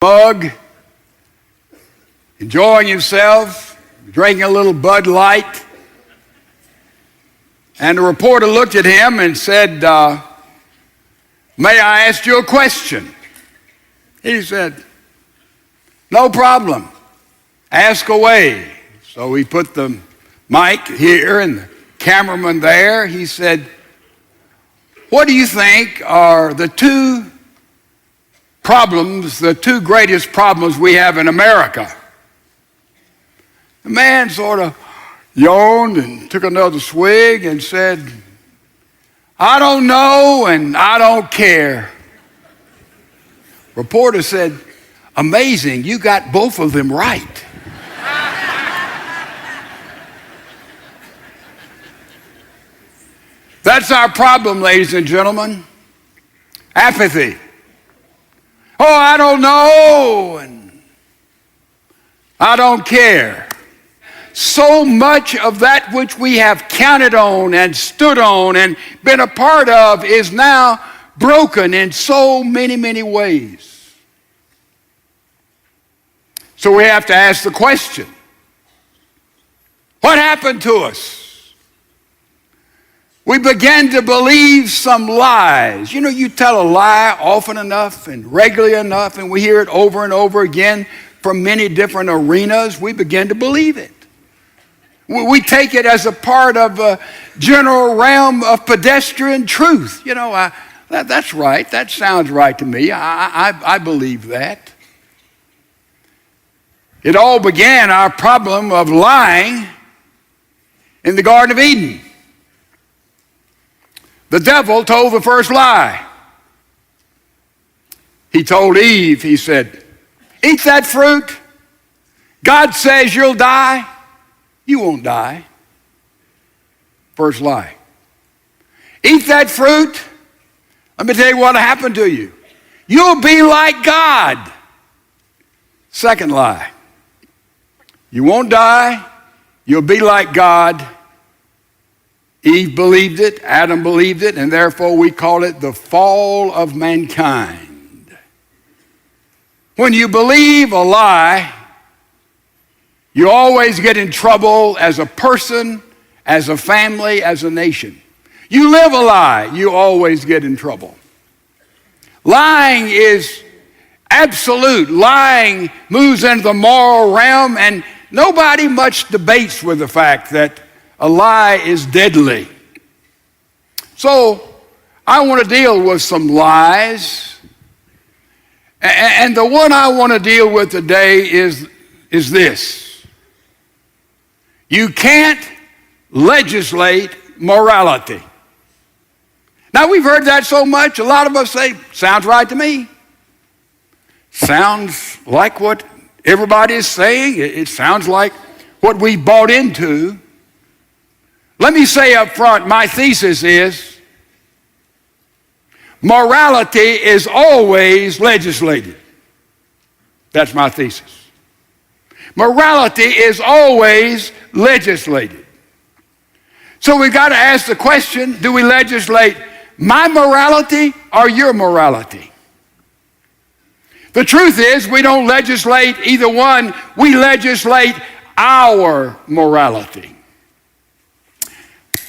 mug, enjoying himself, drinking a little Bud Light. And the reporter looked at him and said, "May I ask you a question?" He said, "No problem. Ask away." So he put the mic here and the cameraman there. He said, "What do you think are the two greatest problems we have in America?" The man sort of yawned and took another swig and said, "I don't know and I don't care." Reporter said, "Amazing, you got both of them right." That's our problem, ladies and gentlemen. Apathy. Oh, I don't know and I don't care. So much of that which we have counted on and stood on and been a part of is now broken in so many, many ways. So we have to ask the question, what happened to us? We began to believe some lies. You know, you tell a lie often enough and regularly enough, and we hear it over and over again from many different arenas, we begin to believe it. We take it as a part of a general realm of pedestrian truth. You know, that's right. That sounds right to me. I believe that. It all began, our problem of lying, in the Garden of Eden. The devil told the first lie. He told Eve, he said, "Eat that fruit. God says you'll die. You won't die." First lie. Eat that fruit. Let me tell you what'll happen to you. You'll be like God. Second lie. You won't die. You'll be like God. Eve believed it, Adam believed it, and therefore we call it the fall of mankind. When you believe a lie, you always get in trouble as a person, as a family, as a nation. You live a lie, you always get in trouble. Lying is absolute. Lying moves into the moral realm, and nobody much debates with the fact that a lie is deadly. So I want to deal with some lies. And the one I want to deal with today is this. You can't legislate morality. Now, we've heard that so much, a lot of us say, sounds right to me. Sounds like what everybody is saying. It sounds like what we bought into. Let me say up front, my thesis is morality is always legislated. That's my thesis. Morality is always legislated. So we've got to ask the question, do we legislate my morality or your morality? The truth is, we don't legislate either one. We legislate our morality.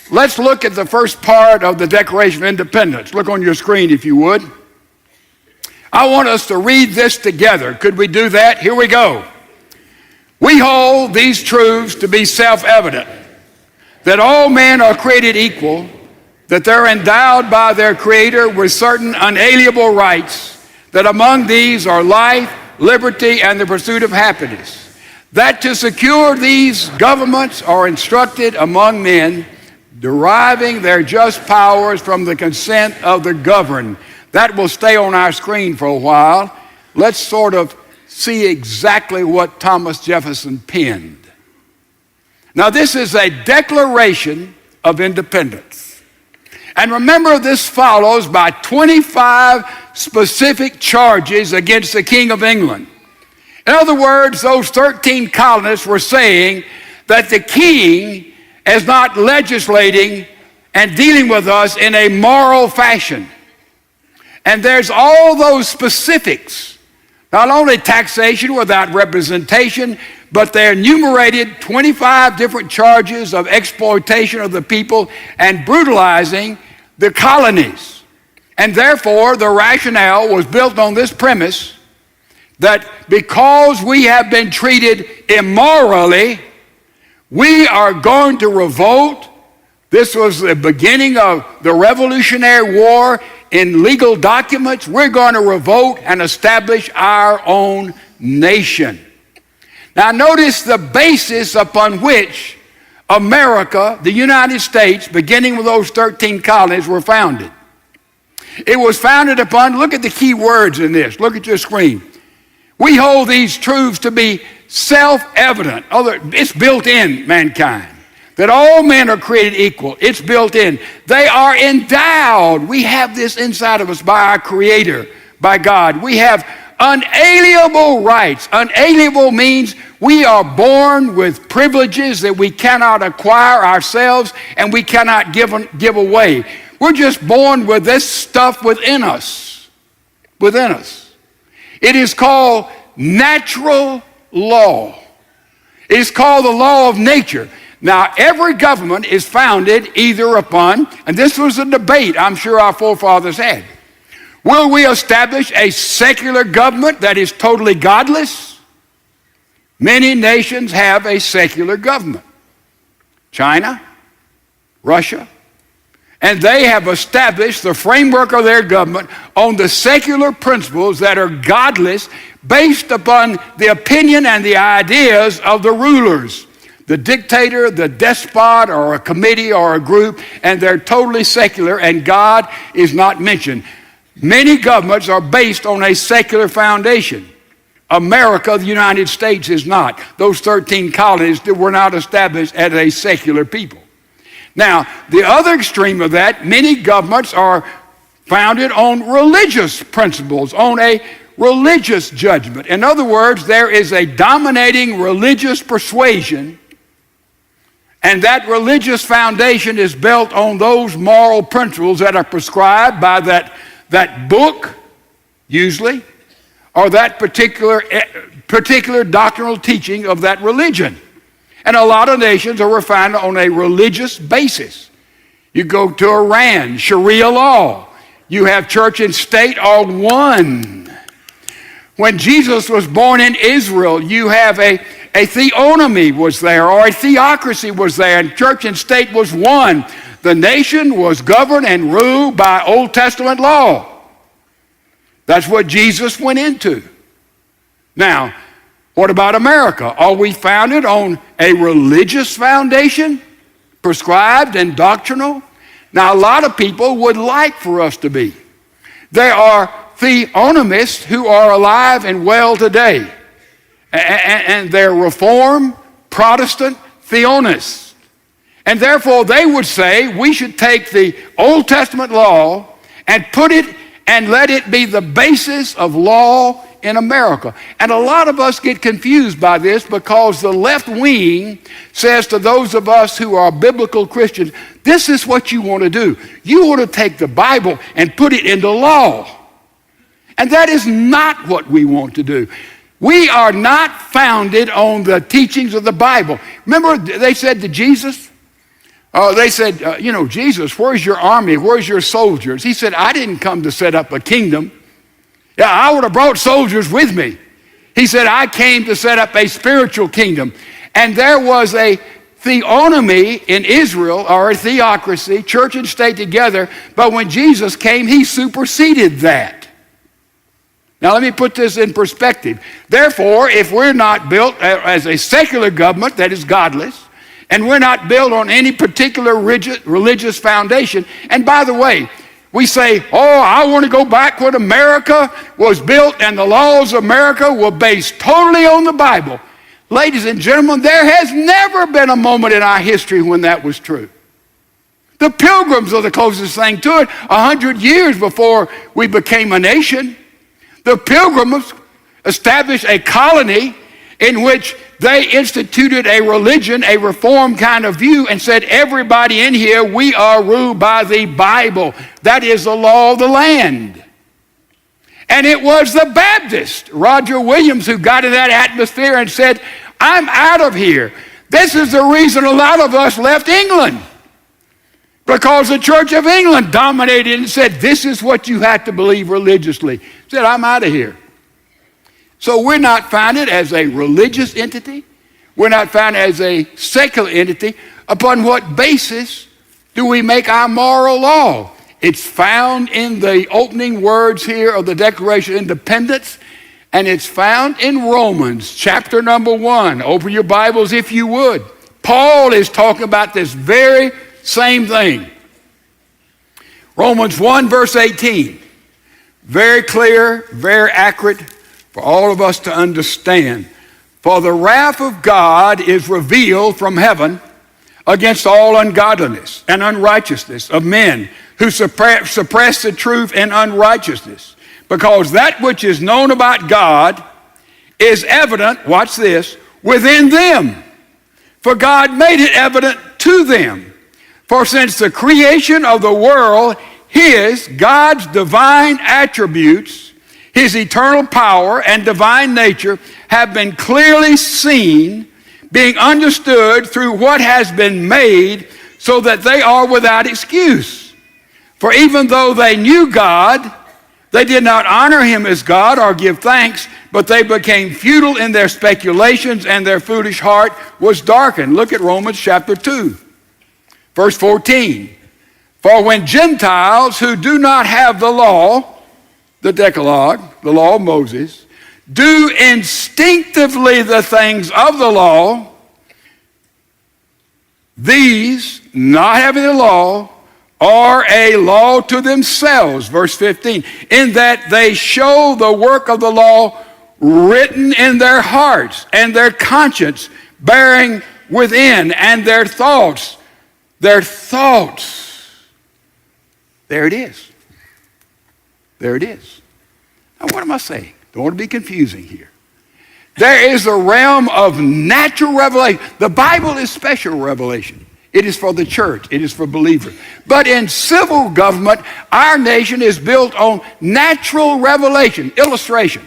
Let's look at the first part of the Declaration of Independence. Look on your screen if you would. I want us to read this together. Could we do that? Here we go. "We hold these truths to be self-evident, that all men are created equal, that they're endowed by their Creator with certain unalienable rights, that among these are life, liberty, and the pursuit of happiness, that to secure these governments are instructed among men, deriving their just powers from the consent of the governed." That will stay on our screen for a while. Let's sort of see exactly what Thomas Jefferson penned. Now, this is a Declaration of Independence. And remember, this follows by 25 specific charges against the King of England. In other words, those 13 colonists were saying that the king is not legislating and dealing with us in a moral fashion. And there's all those specifics Not only taxation without representation, but they enumerated 25 different charges of exploitation of the people and brutalizing the colonies. And therefore, the rationale was built on this premise that because we have been treated immorally, we are going to revolt. This was the beginning of the Revolutionary War. In legal documents, we're going to revolt and establish our own nation. Now notice the basis upon which America, the United States, beginning with those 13 colonies, were founded. It was founded upon, look at the key words in this, look at your screen. We hold these truths to be self-evident. It's built in mankind. That all men are created equal. It's built in. They are endowed. We have this inside of us by our Creator, by God. We have unalienable rights. Unalienable means we are born with privileges that we cannot acquire ourselves and we cannot give away. We're just born with this stuff within us. Within us. It is called natural law. It is called the law of nature. Now, every government is founded either upon, and this was a debate I'm sure our forefathers had, will we establish a secular government that is totally godless? Many nations have a secular government. China, Russia, and they have established the framework of their government on the secular principles that are godless based upon the opinion and the ideas of the rulers. The dictator, the despot, or a committee or a group, and they're totally secular, and God is not mentioned. Many governments are based on a secular foundation. America, the United States, is not. Those 13 colonies were not established as a secular people. Now, the other extreme of that, many governments are founded on religious principles, on a religious judgment. In other words, there is a dominating religious persuasion, and that religious foundation is built on those moral principles that are prescribed by that book, usually, or that particular doctrinal teaching of that religion. And a lot of nations are founded on a religious basis. You go to Iran, Sharia law. You have church and state all one. When Jesus was born in Israel, you have a theonomy was there, or a theocracy was there, and church and state was one. The nation was governed and ruled by Old Testament law. That's what Jesus went into. Now, what about America? Are we founded on a religious foundation, prescribed and doctrinal? Now, a lot of people would like for us to be. There are theonomists who are alive and well today, and they're Reformed, Protestant theonists. And therefore, they would say we should take the Old Testament law and put it and let it be the basis of law in America. And a lot of us get confused by this because the left wing says to those of us who are biblical Christians, this is what you want to do. You want to take the Bible and put it into law. And that is not what we want to do. We are not founded on the teachings of the Bible. Remember, they said to Jesus, Jesus, where's your army? Where's your soldiers? He said, I didn't come to set up a kingdom. Yeah, I would have brought soldiers with me. He said, I came to set up a spiritual kingdom. And there was a theonomy in Israel, or a theocracy, church and state together, but when Jesus came, he superseded that. Now let me put this in perspective. Therefore, if we're not built as a secular government that is godless, and we're not built on any particular religious foundation, and by the way, we say, I want to go back when America was built and the laws of America were based totally on the Bible. Ladies and gentlemen, there has never been a moment in our history when that was true. The Pilgrims are the closest thing to it, 100 years before we became a nation. The Pilgrims established a colony in which they instituted a religion, a reformed kind of view, and said, everybody in here, we are ruled by the Bible. That is the law of the land. And it was the Baptist, Roger Williams, who got in that atmosphere and said, I'm out of here. This is the reason a lot of us left England. Because the Church of England dominated and said, this is what you have to believe religiously. Said, I'm out of here. So we're not founded as a religious entity. We're not founded as a secular entity. Upon what basis do we make our moral law? It's found in the opening words here of the Declaration of Independence, and it's found in Romans chapter number 1. Open your Bibles if you would. Paul is talking about this very same thing. Romans 1 verse 18. Very clear, very accurate for all of us to understand. For the wrath of God is revealed from heaven against all ungodliness and unrighteousness of men who suppress the truth in unrighteousness. Because that which is known about God is evident, watch this, within them. For God made it evident to them. For since the creation of the world, God's divine attributes, his eternal power and divine nature have been clearly seen, being understood through what has been made, so that they are without excuse. For even though they knew God, they did not honor him as God or give thanks, but they became futile in their speculations, and their foolish heart was darkened. Look at Romans chapter 2, verse 14. For when Gentiles who do not have the law, the Decalogue, the law of Moses, do instinctively the things of the law, these, not having the law, are a law to themselves, verse 15, in that they show the work of the law written in their hearts, and their conscience bearing within, and their thoughts. There it is. There it is. Now, what am I saying? Don't want to be confusing here. There is a realm of natural revelation. The Bible is special revelation. It is for the church. It is for believers. But in civil government, our nation is built on natural revelation, illustration.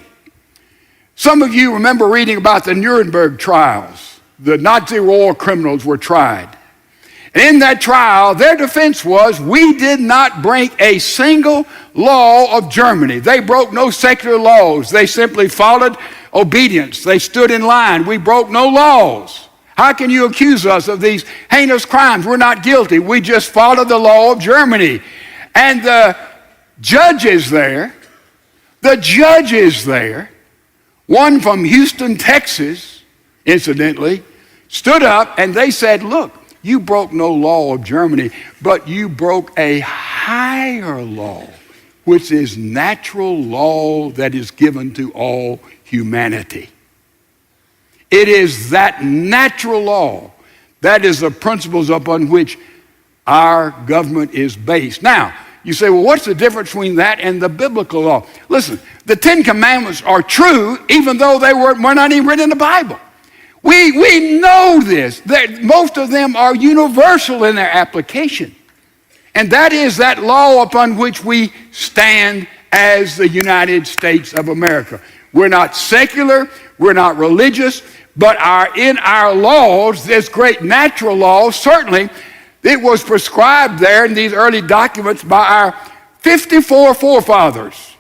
Some of you remember reading about the Nuremberg trials. The Nazi war criminals were tried. In that trial, their defense was, we did not break a single law of Germany. They broke no secular laws. They simply followed obedience. They stood in line. We broke no laws. How can you accuse us of these heinous crimes? We're not guilty. We just followed the law of Germany. And the judges there, one from Houston, Texas, incidentally, stood up and they said, look, you broke no law of Germany, but you broke a higher law, which is natural law that is given to all humanity. It is that natural law. That is the principles upon which our government is based. Now, you say, well, what's the difference between that and the biblical law? Listen, the Ten Commandments are true, even though they were not even written in the Bible. We know this, that most of them are universal in their application. And that is that law upon which we stand as the United States of America. We're not secular, we're not religious, but in our laws, this great natural law, certainly it was prescribed there in these early documents by our 54 forefathers,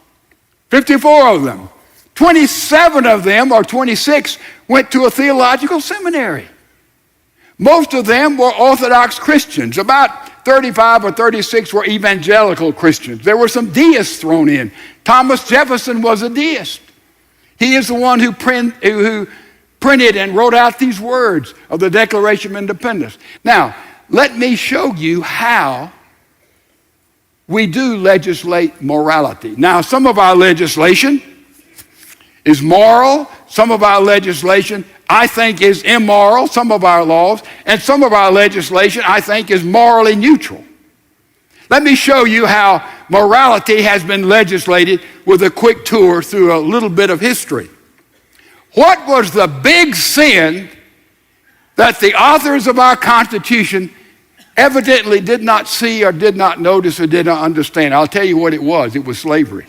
54 of them. 27 of them, or 26, went to a theological seminary. Most of them were Orthodox Christians. About 35 or 36 were evangelical Christians. There were some deists thrown in. Thomas Jefferson was a deist. He is the one who printed and wrote out these words of the Declaration of Independence. Now, let me show you how we do legislate morality. Now, some of our legislation is moral. Some of our legislation, I think, is immoral, some of our laws, and some of our legislation, I think, is morally neutral. Let me show you how morality has been legislated with a quick tour through a little bit of history. What was the big sin that the authors of our Constitution evidently did not see or did not notice or did not understand? I'll tell you what it was. It was slavery.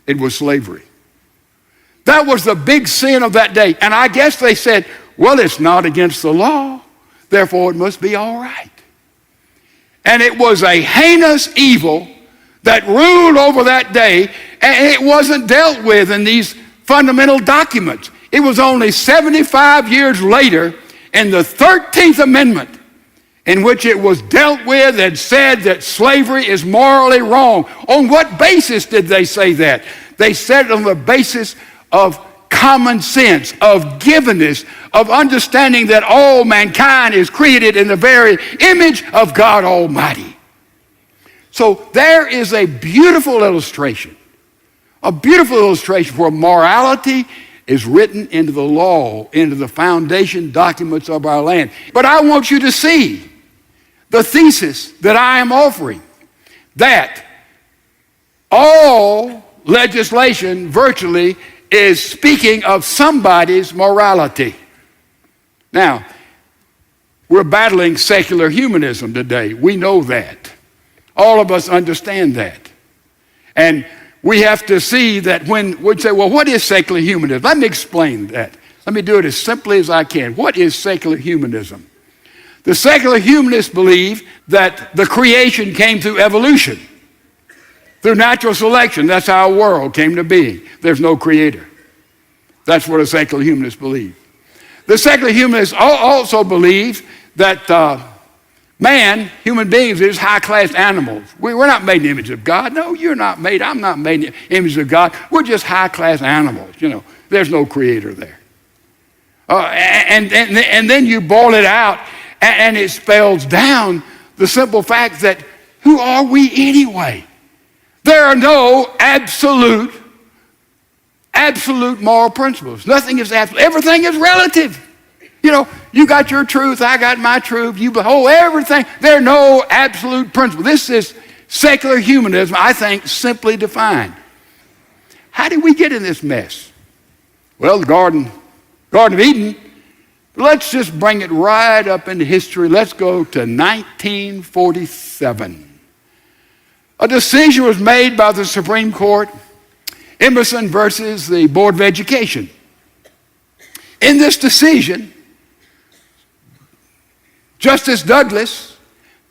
It was slavery. That was the big sin of that day. And I guess they said, well, it's not against the law, therefore it must be all right. And it was a heinous evil that ruled over that day, and it wasn't dealt with in these fundamental documents. It was only 75 years later in the 13th Amendment in which it was dealt with and said that slavery is morally wrong. On what basis did they say that? They said it on the basis of common sense, of givenness, of understanding that all mankind is created in the very image of God Almighty. So there is a beautiful illustration where morality is written into the law, into the foundation documents of our land. But I want you to see the thesis that I am offering, that all legislation virtually is speaking of somebody's morality. Now, we're battling secular humanism today. We know that. All of us understand that. And we have to see that when we say, well, what is secular humanism? Let me explain that. Let me do it as simply as I can. What is secular humanism? The secular humanists believe that the creation came through evolution, through natural selection. That's how our world came to be. There's no creator. That's what a secular humanist believes. The secular humanists also believe that man, human beings, is high-class animals. We're not made in the image of God. No, you're not made. I'm not made in the image of God. We're just high-class animals. You know, there's no creator there. And then you boil it out, and it spells down the simple fact that who are we anyway? There are no absolute moral principles. Nothing is absolute. Everything is relative. You know, you got your truth, I got my truth, you behold everything. There are no absolute principles. This is secular humanism, I think, simply defined. How did we get in this mess? Well, the Garden of Eden. Let's just bring it right up into history. Let's go to 1947. A decision was made by the Supreme Court, Emerson versus the Board of Education. In this decision, Justice Douglas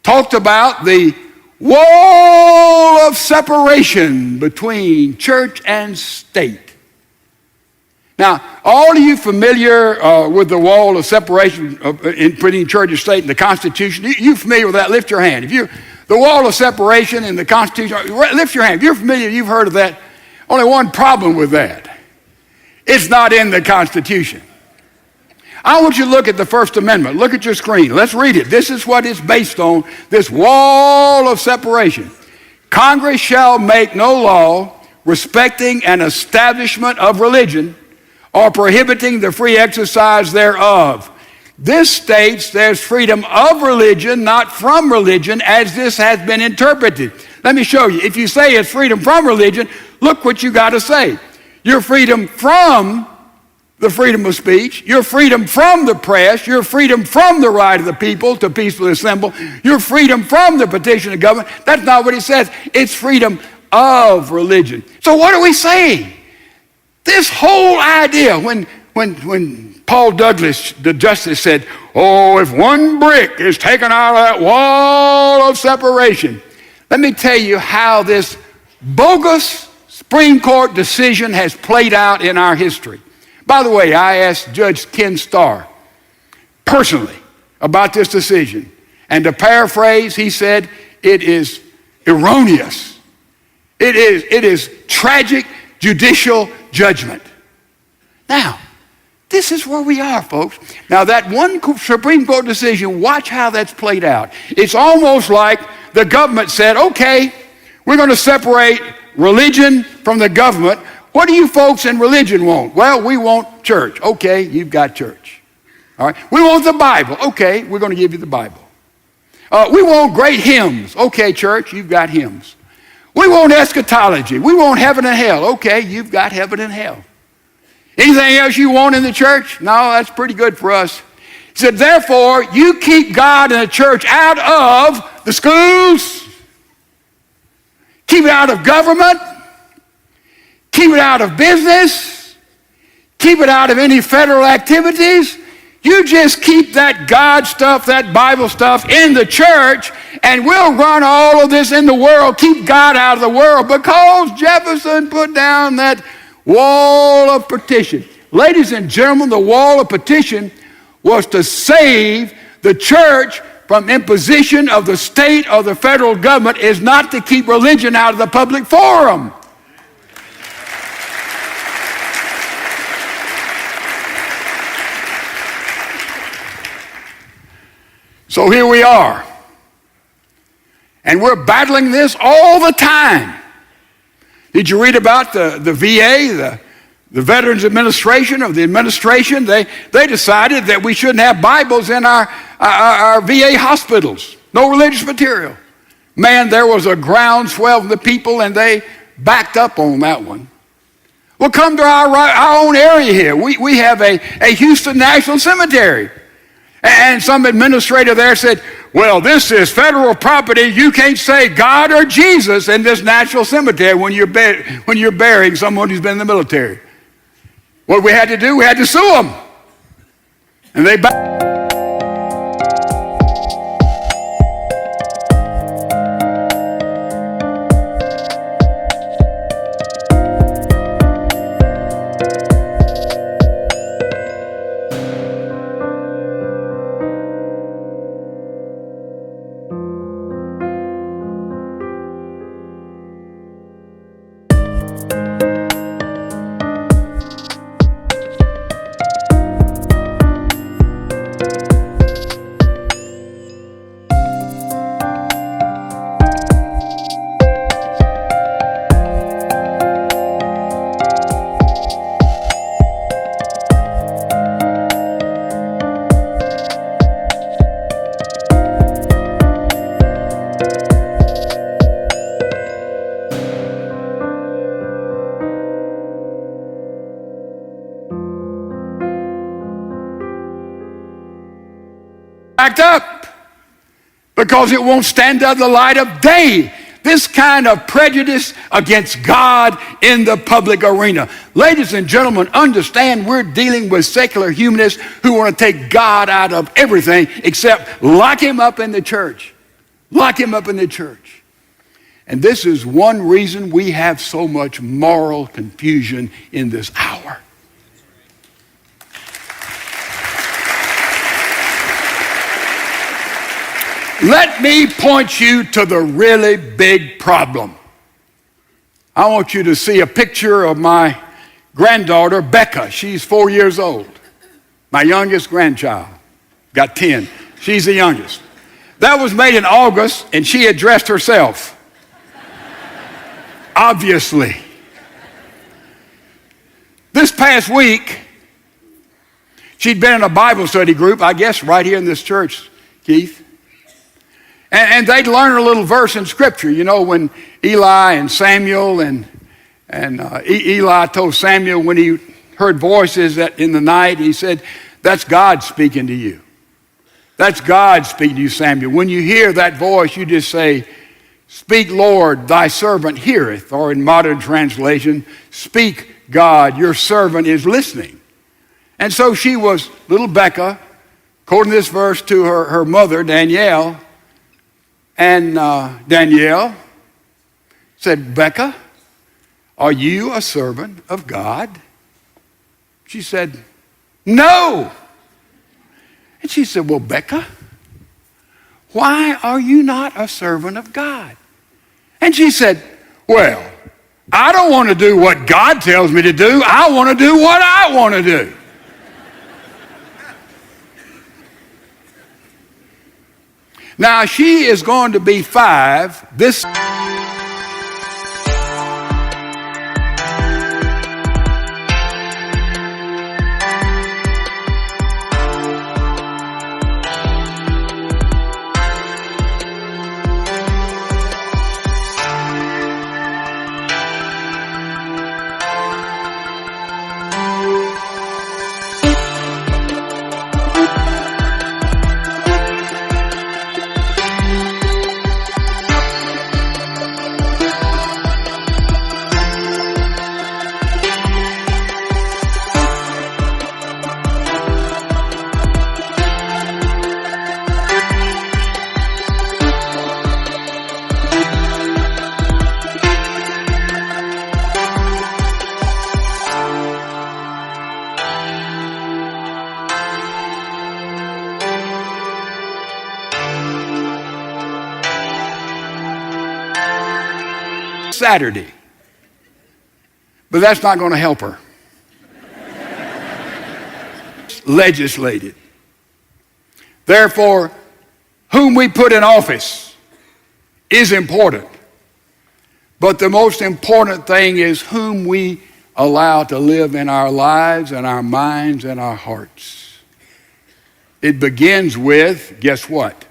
talked about the wall of separation between church and state. Now, all of you familiar with the wall of separation between church and state in the Constitution? You familiar with that? Lift your hand. The wall of separation in the Constitution, lift your hand. If you're familiar, you've heard of that. Only one problem with that. It's not in the Constitution. I want you to look at the First Amendment. Look at your screen. Let's read it. This is what it's based on, this wall of separation. Congress shall make no law respecting an establishment of religion or prohibiting the free exercise thereof. This states there's freedom of religion, not from religion, as this has been interpreted. Let me show you. If you say it's freedom from religion, look what you got to say. Your freedom from the freedom of speech, your freedom from the press, your freedom from the right of the people to peacefully assemble, your freedom from the petition of government. That's not what he says. It's freedom of religion. So what are we saying? This whole idea, when Paul Douglas, the justice, said, oh, if one brick is taken out of that wall of separation, let me tell you how this bogus Supreme Court decision has played out in our history. By the way, I asked Judge Ken Starr personally about this decision. And to paraphrase, he said, it is erroneous. It is tragic judicial judgment. Now, this is where we are, folks. Now, that one Supreme Court decision, watch how that's played out. It's almost like the government said, okay, we're going to separate religion from the government. What do you folks in religion want? Well, we want church. Okay, you've got church. All right. We want the Bible. Okay, we're going to give you the Bible. We want great hymns. Okay, church, you've got hymns. We want eschatology. We want heaven and hell. Okay, you've got heaven and hell. Anything else you want in the church? No, that's pretty good for us. He said, therefore, you keep God and the church out of the schools. Keep it out of government. keep it out of business, keep it out of any federal activities. You just keep that God stuff, that Bible stuff in the church, and we'll run all of this in the world, keep God out of the world, because Jefferson put down that wall of partition. Ladies and gentlemen, the wall of partition was to save the church from imposition of the state or the federal government, is not to keep religion out of the public forum. So here we are. And we're battling this all the time. Did you read about the VA, the Veterans Administration, or the administration? They decided that we shouldn't have Bibles in our VA hospitals. No religious material. Man, there was a groundswell of the people, and they backed up on that one. Well, come to our own area here. We have a Houston National Cemetery. And some administrator there said, well, this is federal property. You can't say God or Jesus in this national cemetery when you're burying someone who's been in the military. What we had to do, we had to sue them. And they backed up because it won't stand under the light of day. This kind of prejudice against God in the public arena. Ladies and gentlemen, understand we're dealing with secular humanists who want to take God out of everything except lock him up in the church. Lock him up in the church. And this is one reason we have so much moral confusion in this hour. Let me point you to the really big problem. I want you to see a picture of my granddaughter, Becca. She's 4 years old. My youngest grandchild. Got 10. She's the youngest. That was made in August, and she had dressed herself. Obviously. This past week, she'd been in a Bible study group, I guess right here in this church, Keith. And they'd learn a little verse in Scripture. You know, when Eli and Samuel and Eli told Samuel when he heard voices in the night, he said, that's God speaking to you. That's God speaking to you, Samuel. When you hear that voice, you just say, speak, Lord, thy servant heareth. Or in modern translation, speak, God, your servant is listening. And so she was, little Becca, quoting this verse to her mother, Danielle. And Danielle said, Becca, are you a servant of God? She said, no. And she said, well, Becca, why are you not a servant of God? And she said, well, I don't want to do what God tells me to do. I want to do what I want to do. Now, she is going to be 5 this Saturday. But that's not going to help her. Legislated. Therefore, whom we put in office is important. But the most important thing is whom we allow to live in our lives and our minds and our hearts. It begins with, guess what?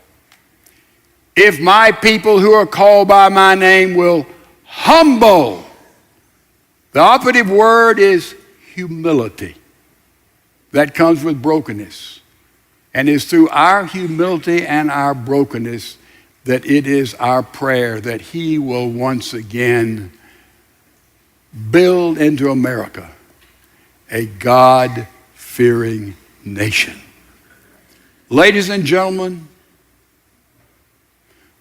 If my people who are called by my name will humble. The operative word is humility. That comes with brokenness. And it's through our humility and our brokenness that it is our prayer that he will once again build into America a God-fearing nation. Ladies and gentlemen,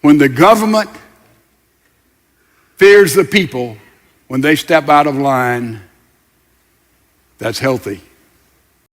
when the government fears the people when they step out of line, that's healthy.